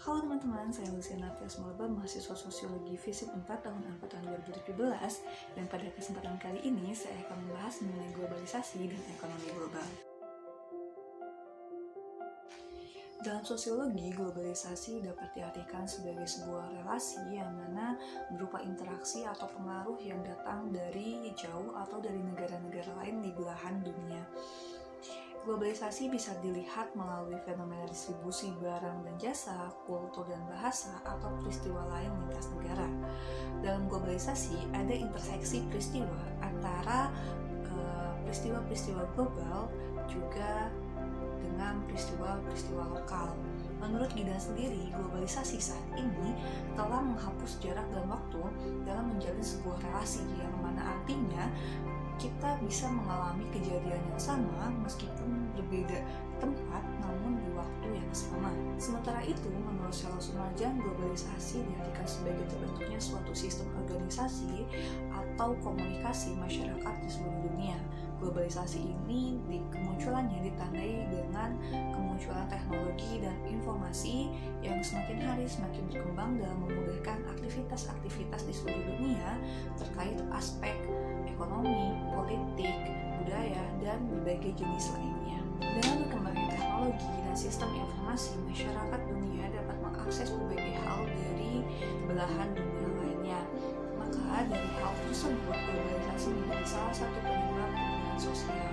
Halo teman-teman, saya Luciana Fiasmolaba, mahasiswa Sosiologi FISIP 4 tahun angkatan 2017, dan pada kesempatan kali ini saya akan membahas mengenai globalisasi dan ekonomi global. Dalam sosiologi, globalisasi dapat diartikan sebagai sebuah relasi yang mana berupa interaksi atau pengaruh yang datang dari jauh atau dari negara-negara lain di belahan dunia. Globalisasi bisa dilihat melalui fenomena distribusi barang dan jasa, kultur dan bahasa, atau peristiwa lain lintas negara. Dalam globalisasi, ada interseksi peristiwa antara peristiwa-peristiwa global juga dengan peristiwa-peristiwa lokal. Menurut Gidan sendiri, globalisasi saat ini telah menghapus jarak dan waktu dalam menjalin sebuah relasi yang mana artinya kita bisa mengalami kejadian yang sama meskipun berbeda tempat namun di waktu yang sama. Sementara itu, menurut Charles Sumarjan, globalisasi diartikan sebagai terbentuknya suatu sistem organisasi atau komunikasi masyarakat di seluruh dunia. Globalisasi ini kemunculannya ditandai dengan kemunculan teknologi dan informasi yang semakin hari semakin berkembang dalam memudahkan aktivitas-aktivitas di seluruh dunia terkait aspek ekonomi, politik, budaya, dan berbagai jenis lainnya. Dengan berkembangnya teknologi dan sistem informasi, masyarakat dunia dapat mengakses berbagai hal dari belahan dunia lainnya. Maka dari hal tersebut, globalisasi menjadi salah satu penyebab perubahan sosial.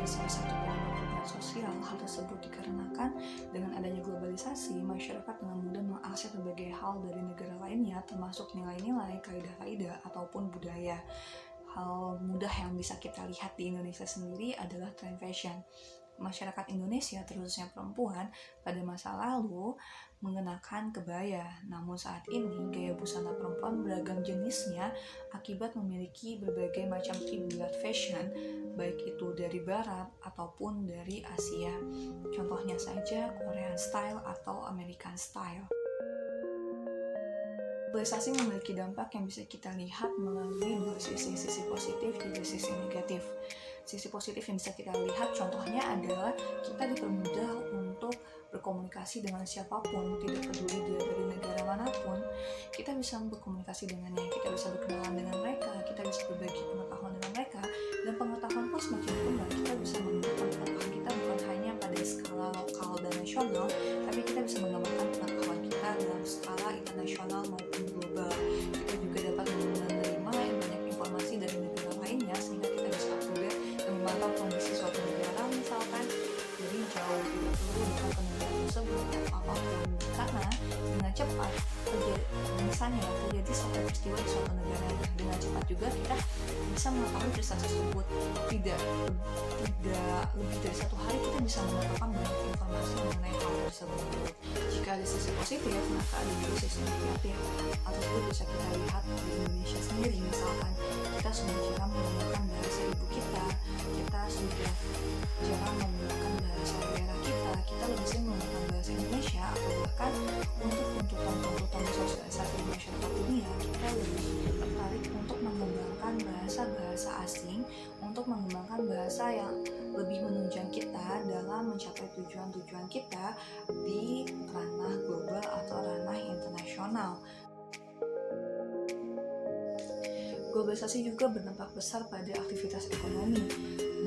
Salah satu penyebab perubahan sosial. Hal tersebut dikarenakan dengan adanya globalisasi, masyarakat dengan mudah mengakses berbagai hal dari negara lainnya, termasuk nilai-nilai, kaidah-kaidah, ataupun budaya. Hal mudah yang bisa kita lihat di Indonesia sendiri adalah tren fashion. Masyarakat Indonesia, terkhususnya perempuan, pada masa lalu mengenakan kebaya. Namun saat ini, gaya busana perempuan beragam jenisnya akibat memiliki berbagai macam kiblat fashion, baik itu dari Barat ataupun dari Asia. Contohnya saja Korean style atau American style. Globalisasi memiliki dampak yang bisa kita lihat melalui dua sisi positif dan sisi negatif. Sisi positif yang bisa kita lihat contohnya adalah kita dipermudah untuk berkomunikasi dengan siapapun, tidak peduli dia dari negara manapun, kita bisa berkomunikasi dengannya, kita bisa berkenalan dengan mereka, kita bisa berbagi pengetahuan dengan mereka, dan pengetahuan pun semakin berkembang. Kita bisa mengembangkan pengetahuan kita bukan hanya pada skala lokal dan nasional, tapi kita bisa mengembangkan pengetahuan kita dalam skala internasional maupun global. Kita juga dapat menerima banyak informasi dari negara lainnya sehingga kita bisa update dan memantau kondisi suatu negara misalkan dari jauh, tidak perlu datang ke negara tersebut atau apapun, karena dengan cepat misalnya terjadi suatu peristiwa di suatu negara, dengan cepat juga kita bisa mengetahui peristiwa tersebut. Tidak lebih dari satu hari kita bisa mendapatkan banyak informasi mengenai hal tersebut. Jika ada sisi positif, maka ada juga sisi negatif. Hal tersebut bisa kita lihat di Indonesia sendiri, misalkan kita sudah jarang menggunakan bahasa ibu kita sudah jarang menggunakan bahasa daerah kita lebih sering menggunakan bahasa Indonesia, atau bahkan untuk tuntutan sosialisasi di masyarakat dunia, kita lebih tertarik untuk mengembangkan bahasa asing, untuk mengembangkan bahasa yang lebih menunjang kita dalam mencapai tujuan-tujuan kita di ranah global atau ranah internasional. Globalisasi juga berdampak besar pada aktivitas ekonomi.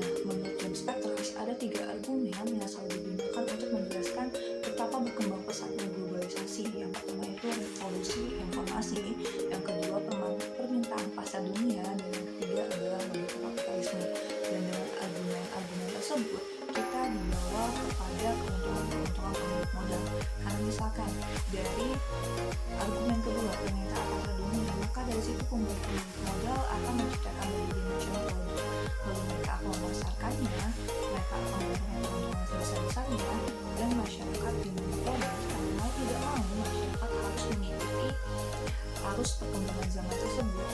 Nah, menurut James Peters, ada 3 argumen yang selalu digunakan untuk menjelaskan betapa berkembang pesatnya globalisasi. Yang pertama itu revolusi informasi, yang kedua permintaan pasar dunia, dan yang ketiga adalah logika kapitalisme. Dan dengan argumen tersebut, kita dibawa kepada keuntungan pemilik modal. Karena misalkan dari argumen kedua, permintaan pasar dunia, maka dari situ pemilik modal akan menciptakan berbagai macam produk. Lalu mereka akan memasarkannya, mereka akan mendapatkan keuntungan sebesar-besarnya, dan masyarakat dimonitor. Karena mau tidak mau masyarakat harus mengikuti arus perkembangan zaman tersebut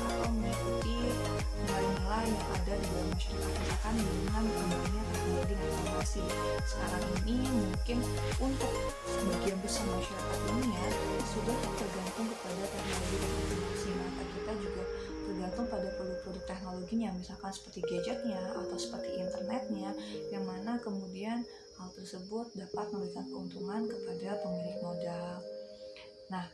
misalkan seperti gadgetnya atau seperti internetnya, yang mana kemudian hal tersebut dapat memberikan keuntungan kepada pemilik modal. Nah,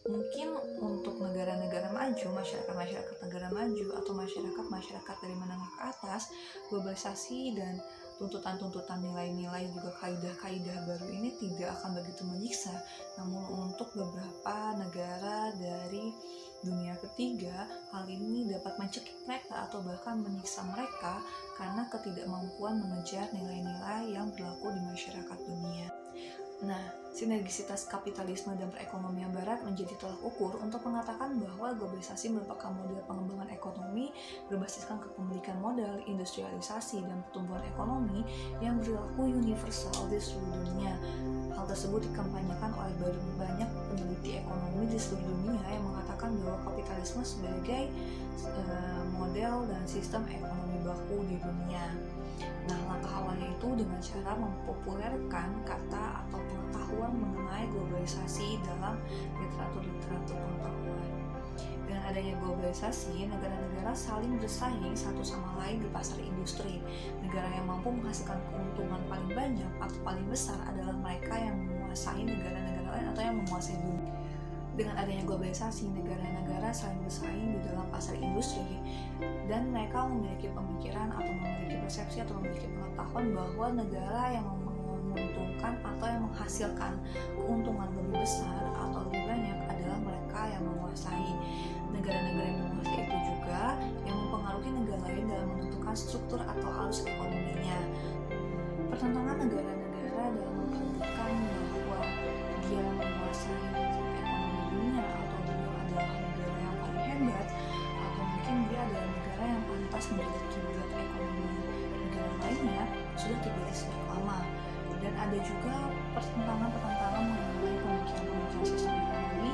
mungkin untuk negara-negara maju, masyarakat-masyarakat negara maju atau masyarakat-masyarakat dari menengah ke atas, globalisasi dan tuntutan-tuntutan nilai-nilai juga kaidah-kaidah baru ini tidak akan begitu menyiksa. Namun untuk beberapa negara dari dunia ketiga, hal ini dapat mencekik mereka atau bahkan menyiksa mereka karena ketidakmampuan mengejar nilai-nilai yang berlaku di masyarakat dunia. Nah, sinergisitas kapitalisme dan perekonomian barat menjadi tolak ukur untuk mengatakan bahwa globalisasi merupakan model pengembangan ekonomi berbasiskan kepemilikan modal, industrialisasi, dan pertumbuhan ekonomi yang berlaku universal di seluruh dunia. Hal tersebut dikampanyekan oleh banyak peneliti ekonomi di seluruh dunia yang mengatakan bahwa kapitalisme sebagai model dan sistem ekonomi baku di dunia. Nah, langkah awalnya itu dengan cara mempopulerkan kata atau pengetahuan mengenai globalisasi dalam literatur pengetahuan. Dengan adanya globalisasi, negara-negara saling bersaing satu sama lain di pasar industri. Negara yang mampu menghasilkan keuntungan paling banyak atau paling besar adalah mereka yang menguasai negara-negara lain atau yang menguasai dunia. Dengan adanya globalisasi, negara-negara saling bersaing di dalam pasar industri dan mereka memiliki pemikiran atau memiliki persepsi atau memiliki pengetahuan bahwa negara yang menguntungkan atau yang menghasilkan keuntungan lebih besar atau lebih banyak adalah mereka yang menguasai. Negara-negara yang menguasai itu juga yang mempengaruhi negara lain dalam menentukan struktur atau arus ekonominya. Pertentangan negara-negara dalam memperebutkan bahwa dia menguasai dunia atau dia adalah negara yang paling hebat atau mungkin dia adalah negara yang pantas menjadi kiblat ekonomi negara lainnya sudah terjadi sejak lama. Dan ada juga pertentangan mengenai pemikiran sistem ekonomi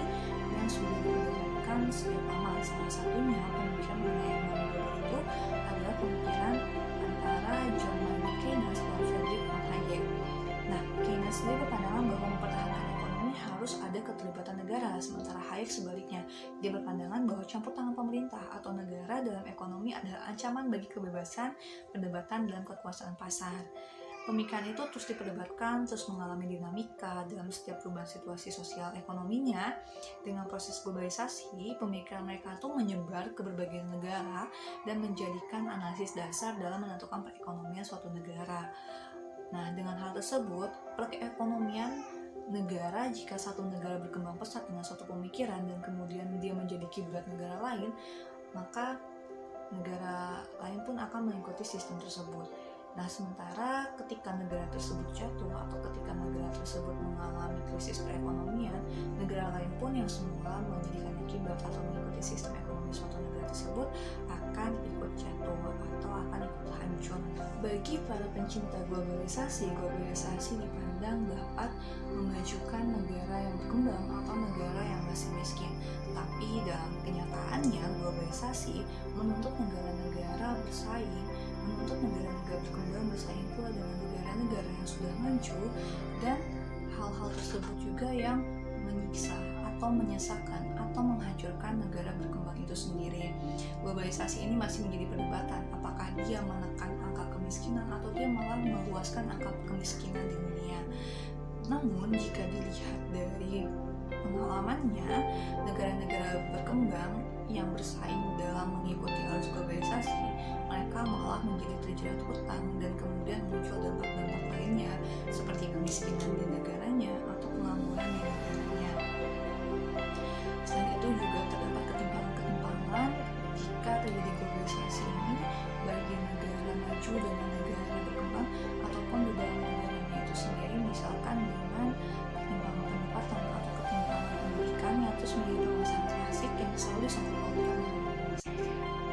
yang sudah diperdebatkan sejak lama. Salah satunya pemikiran mengenai ekonomi itu adalah pemikiran antara John Maynard Keynes dan Friedrich von Hayek. Nah, Keynes sendiri berpandangan bahwa mempertahankan ekonomi harus ada keterlibatan negara, sementara Hayek sebaliknya. Dia berpandangan bahwa campur tangan pemerintah atau negara dalam ekonomi adalah ancaman bagi kebebasan perdebatan dalam kekuasaan pasar. Pemikiran itu terus diperdebatkan, terus mengalami dinamika dalam setiap perubahan situasi sosial ekonominya. Dengan proses globalisasi, pemikiran mereka itu menyebar ke berbagai negara dan menjadikan analisis dasar dalam menentukan perekonomian suatu negara. Nah, dengan hal tersebut, perekonomian negara, jika satu negara berkembang pesat dengan suatu pemikiran dan kemudian dia menjadi kiblat negara lain, maka negara lain pun akan mengikuti sistem tersebut. Nah, sementara ketika negara tersebut jatuh atau ketika negara tersebut mengalami krisis perekonomian, negara lain pun yang semula menjadikannya kiblat atau mengikuti sistem ekonomi suatu negara tersebut akan ikut jatuh atau akan ikut hancur. Bagi para pencinta globalisasi dipandang dapat memajukan negara yang berkembang atau negara yang masih miskin. Tapi dalam kenyataannya, globalisasi menuntut negara-negara bersaing, menuntut negara-negara berkembang bersaing pula dengan negara-negara yang sudah maju, dan hal-hal tersebut juga yang menyiksa atau menyesakan atau menghancurkan negara berkembang itu sendiri. Globalisasi ini masih menjadi perdebatan, apakah dia menekan angka kemiskinan atau dia malah meluaskan angka kemiskinan di dunia. Namun jika dilihat dari pengalamannya, negara-negara berkembang yang bersaing dalam mengikuti arus globalisasi, mereka malah menjadi terjerat hutang dan kemudian muncul dampak-dampak lainnya seperti kemiskinan di negaranya atau pengangguran di negaranya. Selain itu juga terdapat ketimpangan jika terjadi globalisasi ini bagi negara maju dan negara berkembang ataupun di dalam negaranya itu sendiri, misalkan dengan ketimpangan pendapatan atau ketimpangan pendidikan yang terus menjadi permasalahan klasik yang selalu disangkut-pautkan dengan globalisasi.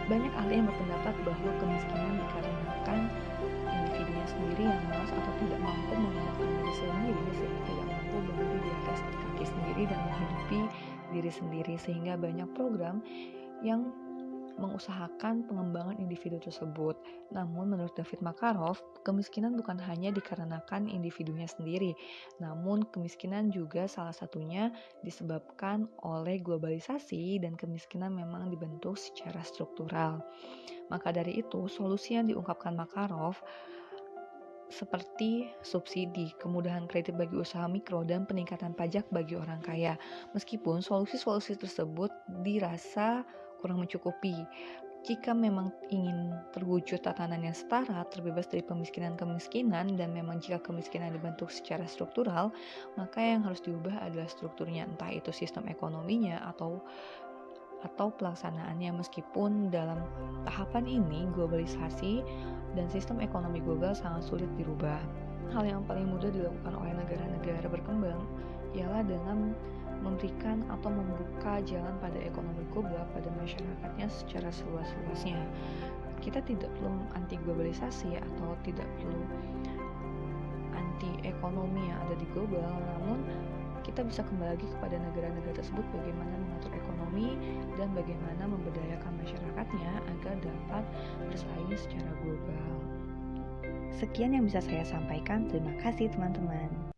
Banyak ahli yang berpendapat bahwa kemiskinan dikarenakan individunya sendiri yang malas atau tidak mampu mengembangkan diri sendiri, sehingga tidak mampu berdiri di atas kaki sendiri dan menghidupi diri sendiri, sehingga banyak program yang mengusahakan pengembangan individu tersebut. Namun menurut David Makarov, kemiskinan bukan hanya dikarenakan individunya sendiri, namun kemiskinan juga salah satunya disebabkan oleh globalisasi dan kemiskinan memang dibentuk secara struktural. Maka dari itu, solusi yang diungkapkan Makarov seperti subsidi, kemudahan kredit bagi usaha mikro, dan peningkatan pajak bagi orang kaya. Meskipun solusi-solusi tersebut dirasa kurang mencukupi. Jika memang ingin terwujud tatanan yang setara, terbebas dari kemiskinan, dan memang jika kemiskinan dibentuk secara struktural, maka yang harus diubah adalah strukturnya, entah itu sistem ekonominya atau pelaksanaannya. Meskipun dalam tahapan ini globalisasi dan sistem ekonomi global sangat sulit dirubah. Hal yang paling mudah dilakukan oleh negara-negara berkembang ialah dengan memberikan atau membuka jalan pada ekonomi global pada masyarakatnya secara seluas-luasnya. Kita tidak perlu anti globalisasi atau tidak perlu anti ekonomi yang ada di global, namun kita bisa kembali lagi kepada negara-negara tersebut bagaimana mengatur ekonomi dan bagaimana memberdayakan masyarakatnya agar dapat bersaing secara global. Sekian yang bisa saya sampaikan. Terima kasih teman-teman.